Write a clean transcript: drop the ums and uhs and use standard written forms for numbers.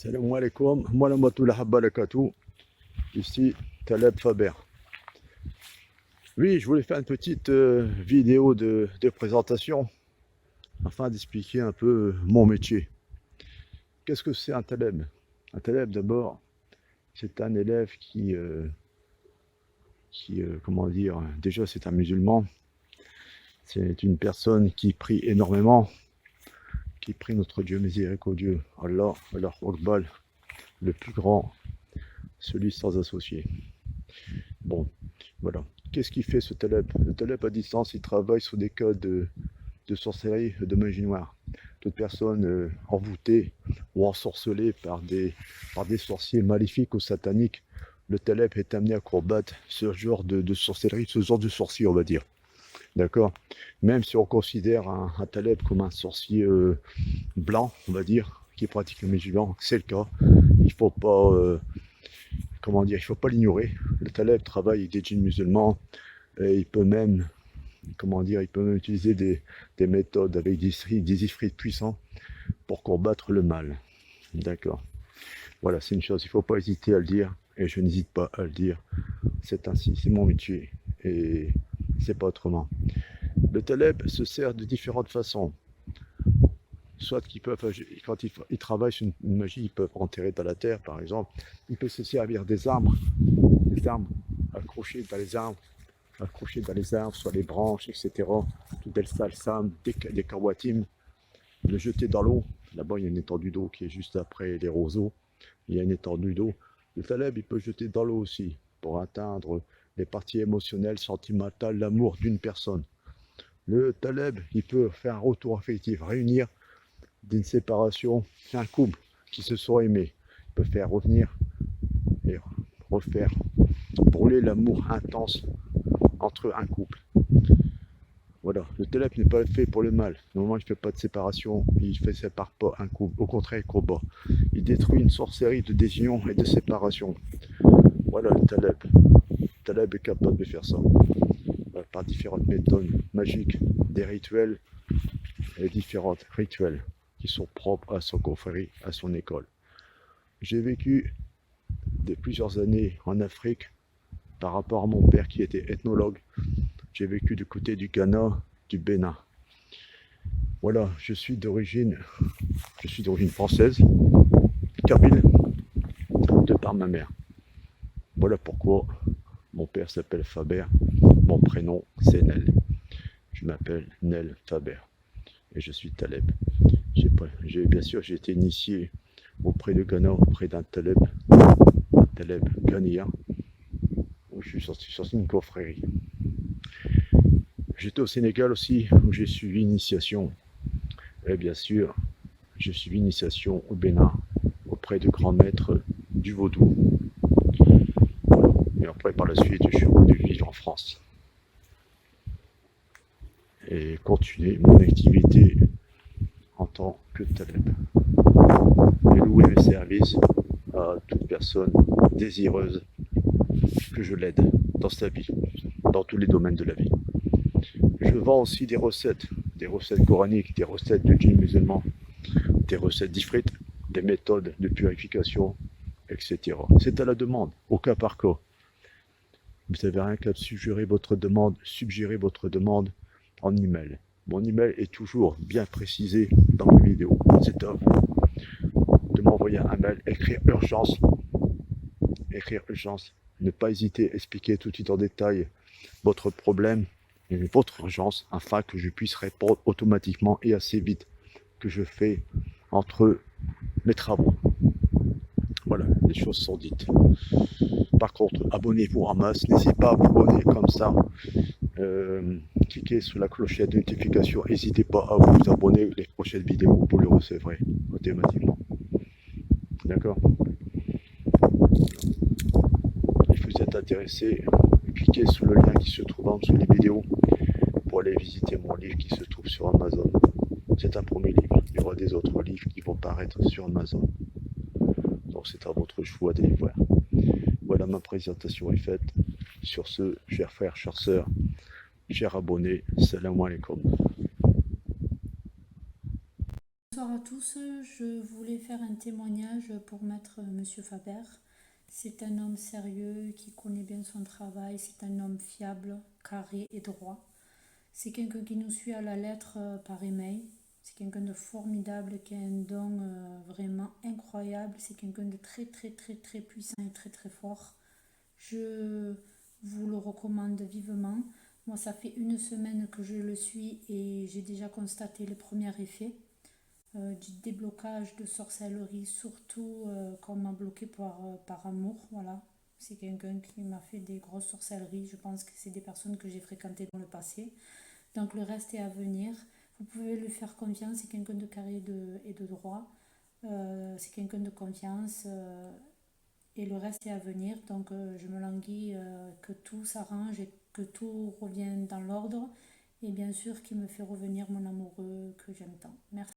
Salam alaikum, moi la barakatuh, ici Taleb Faber. Oui, je voulais faire une petite vidéo de présentation afin d'expliquer un peu mon métier. Qu'est-ce que c'est un Taleb? Un Taleb d'abord, c'est un élève comment dire, déjà c'est un musulman, c'est une personne qui prie énormément, qui prie notre Dieu miséricordieux, Allah, Allah Akbar, le plus grand, celui sans associé. Bon, voilà. Qu'est-ce qu'il fait ce Taleb? Le Taleb à distance, il travaille sur des cas de sorcellerie, de magie noire. Toute personne envoûtée ou ensorcelée par des sorciers maléfiques ou sataniques, le Taleb est amené à combattre ce genre de sorcellerie, ce genre de sorcier, on va dire. D'accord? Même si on considère un Taleb comme un sorcier blanc, on va dire, qui pratique le musulman, c'est le cas. Il faut pas comment dire, il faut pas l'ignorer. Le Taleb travaille avec des djinns musulmans et il peut même, comment dire, il peut même utiliser des méthodes avec des ifrits puissants pour combattre le mal. D'accord. Voilà, c'est une chose, il ne faut pas hésiter à le dire et je n'hésite pas à le dire. C'est ainsi, c'est mon métier et c'est pas autrement. Le Taleb se sert de différentes façons. Soit qu'ils peuvent, quand ils travaillent sur une magie, ils peuvent enterrer dans la terre, par exemple. Il peut se servir des arbres accrochés dans les arbres, sur les branches, etc. Tout des salsam, des kawatim, le jeter dans l'eau. Là-bas, il y a une étendue d'eau qui est juste après les roseaux. Il y a une étendue d'eau. Le Taleb, il peut jeter dans l'eau aussi pour atteindre les parties émotionnelles, sentimentales, l'amour d'une personne. Le Taleb, il peut faire un retour affectif, réunir d'une séparation, un couple qui se sont aimés. Il peut faire revenir et refaire brûler l'amour intense entre un couple. Voilà, le Taleb n'est pas fait pour le mal. Normalement, il ne fait pas de séparation, il ne sépare pas un couple. Au contraire, il combat. Il détruit une sorcellerie de désunion et de séparation. Voilà le Taleb. Le Taleb est capable de faire ça. Par différentes méthodes magiques, des rituels et différents rituels qui sont propres à son confrérie, à son école. J'ai vécu plusieurs années en Afrique par rapport à mon père qui était ethnologue. J'ai vécu du côté du Ghana, du Bénin. Voilà, je suis d'origine française, kabyle, de par ma mère. Voilà pourquoi mon père s'appelle Faber, mon prénom c'est Nel. Je m'appelle Nel Faber et je suis Taleb. Bien sûr, j'ai été initié auprès de Ghana, auprès d'un Taleb ghanéen, où je suis sorti d'une confrérie. J'étais au Sénégal aussi, où j'ai suivi initiation. Et bien sûr, j'ai suivi initiation au Bénin, auprès de grands maîtres du vaudou. Et après, par la suite, je suis revenu vivre en France. Et continuer mon activité en tant que Taleb. Et louer mes services à toute personne désireuse que je l'aide dans sa vie, dans tous les domaines de la vie. Je vends aussi des recettes coraniques, des recettes de djinns musulmans, des recettes d'ifrit, des méthodes de purification, etc. C'est à la demande, au cas par cas. Vous n'avez rien qu'à suggérer votre demande en email. Mon email est toujours bien précisé dans mes vidéos. C'est à vous de m'envoyer un mail, écrire urgence, ne pas hésiter à expliquer tout de suite en détail votre problème et votre urgence afin que je puisse répondre automatiquement et assez vite que je fais entre mes travaux. Voilà, les choses sont dites. Par contre, abonnez-vous en masse, n'hésitez pas à vous abonner comme ça. Cliquez sur la clochette de notification, n'hésitez pas à vous abonner, les prochaines vidéos, vous les recevrez automatiquement. D'accord? Si vous êtes intéressé, cliquez sur le lien qui se trouve en dessous des vidéos pour aller visiter mon livre qui se trouve sur Amazon. C'est un premier livre, il y aura des autres livres qui vont paraître sur Amazon. Donc c'est à votre choix d'aller voir. Voilà, ma présentation est faite. Sur ce, chers frères, chères sœurs, chers abonnés, salam alaikum. Bonsoir à tous, je voulais faire un témoignage pour maître Monsieur Faber. C'est un homme sérieux qui connaît bien son travail, c'est un homme fiable, carré et droit. C'est quelqu'un qui nous suit à la lettre par email. C'est quelqu'un de formidable qui a un don vraiment incroyable. C'est quelqu'un de très très très très puissant et très très fort. Je vous le recommande vivement. Moi, ça fait une semaine que je le suis et j'ai déjà constaté les premiers effets du déblocage de sorcellerie, surtout quand on m'a bloqué par amour. Voilà. C'est quelqu'un qui m'a fait des grosses sorcelleries. Je pense que c'est des personnes que j'ai fréquentées dans le passé. Donc le reste est à venir. Vous pouvez lui faire confiance. C'est quelqu'un de carré et de droit. C'est quelqu'un de confiance. Et le reste est à venir. Donc je me languis que tout s'arrange et que tout revienne dans l'ordre. Et bien sûr qu'il me fait revenir mon amoureux que j'aime tant. Merci.